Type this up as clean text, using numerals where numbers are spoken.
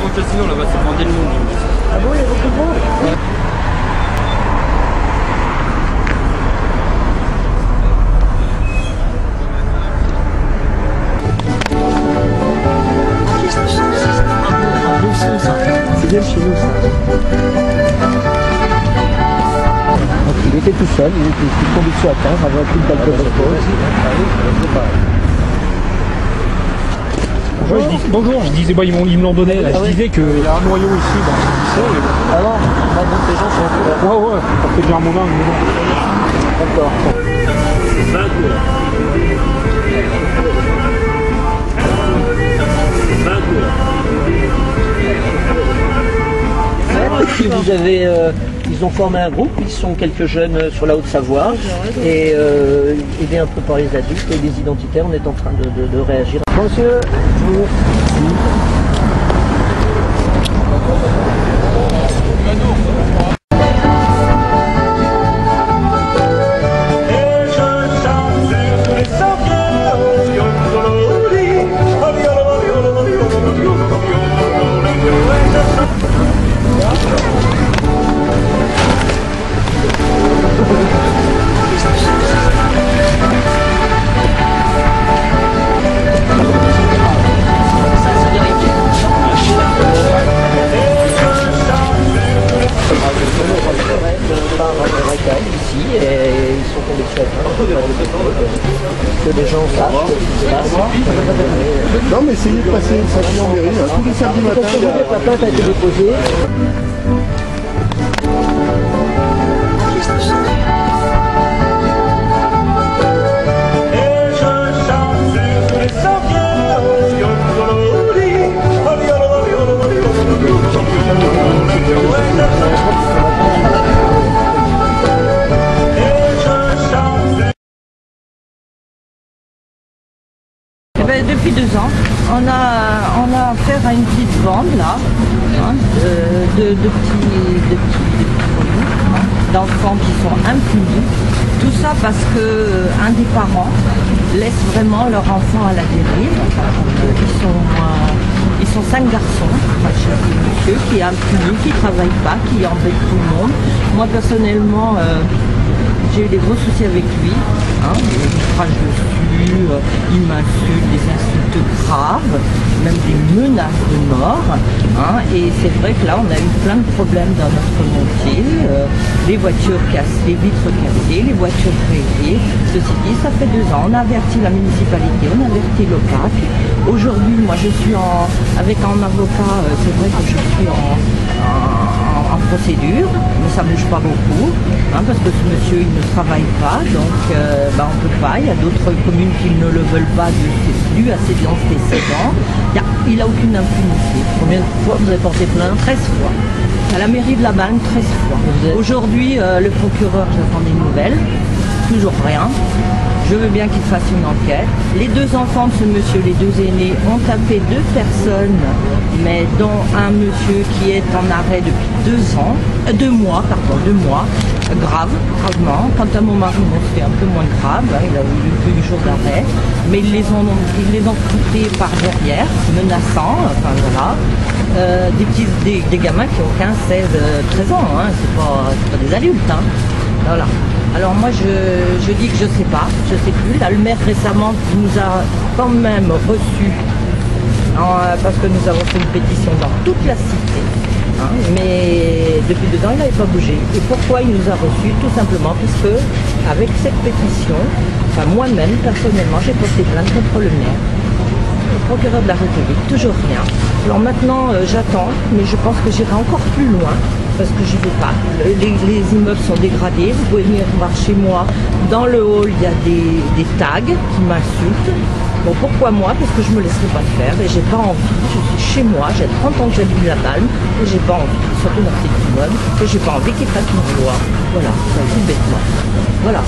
trop de casinos là-bas, c'est vendé le monde. Ah bon, il y a beaucoup de monde? Ouais. C'est bien chez nous ça. Donc il était tout seul, il était tombé dessus à terre, avait un coup de balle de repose. Bonjour, je disais, bah, ils me l'ont donné, là. Je disais qu'il y a un noyau ici dans le lycée. Alors, donc les gens sont au courant. Ouais, ça fait déjà un moment. D'accord. Si vous avez, ils ont formé un groupe, ils sont quelques jeunes sur la Haute-Savoie et aidés un peu par les adultes et les identitaires, on est en train de réagir. Monsieur, bonjour. Ici et ils sont tombés dessus à que les gens savent ce qui se passe. Non mais essayez de passer une samedi en mairie, hein. Tous les samedis matin. La plainte a été déposée. Depuis 2 ans, on a affaire à une petite bande là, hein, de petits d'enfants qui sont impunis. Tout ça parce que un des parents laisse vraiment leur enfant à la dérive. Ils sont 5 garçons, chez ce monsieur qui est impuni, qui ne travaille pas, qui embête tout le monde. Moi personnellement, j'ai eu des gros soucis avec lui, hein, il me crache dessus, il m'insulte, des insultes graves, même des menaces de mort. Hein, et c'est vrai que là, on a eu plein de problèmes dans notre montier, les voitures cassées, les vitres cassées, les voitures rayées. Ceci dit, ça fait 2 ans, on a averti la municipalité, on a averti l'OPAC. Aujourd'hui, moi je suis avec un avocat, c'est vrai que je suis en procédure, mais ça ne bouge pas beaucoup, hein, parce que ce monsieur il ne travaille pas, donc on ne peut pas. Il y a d'autres communes qui ne le veulent pas dû à ses antécédents. Il n'a aucune impunité. Combien de fois vous avez porté plainte? 13 fois. À la mairie de La Bagne, 13 fois. Aujourd'hui, le procureur, j'attends des nouvelles, toujours rien. Je veux bien qu'il fasse une enquête. Les 2 enfants de ce monsieur, les 2 aînés, ont tapé 2 personnes, mais dont un monsieur qui est en arrêt depuis 2 mois, gravement. Quant à mon mari, c'était un peu moins grave, hein, il a eu une jour d'arrêt, mais ils les ont foutés par derrière, menaçants, enfin voilà. Des gamins qui ont 15, 16, 13 ans, hein, c'est pas des adultes. Hein. Voilà. Alors moi je dis que je sais pas, je sais plus. Là, le maire récemment nous a quand même reçus, parce que nous avons fait une pétition dans toute la cité, hein, mais depuis 2 ans il n'avait pas bougé. Et pourquoi il nous a reçus? Tout simplement parce que avec cette pétition, enfin moi-même personnellement j'ai porté plainte contre le maire. Le procureur de la République, toujours rien. Alors maintenant j'attends, mais je pense que j'irai encore plus loin. Parce que je ne vais pas. Les immeubles sont dégradés. Vous pouvez venir voir chez moi. Dans le hall, il y a des tags qui m'insultent. Bon, pourquoi moi? Parce que je ne me laisserai pas faire et j'ai pas envie. Je suis chez moi, j'ai 30 ans que j'habite La Balme et j'ai pas envie, surtout dans cet immeuble, et j'ai pas envie qu'ils fassent une loi. Voilà, tout bêtement. Voilà.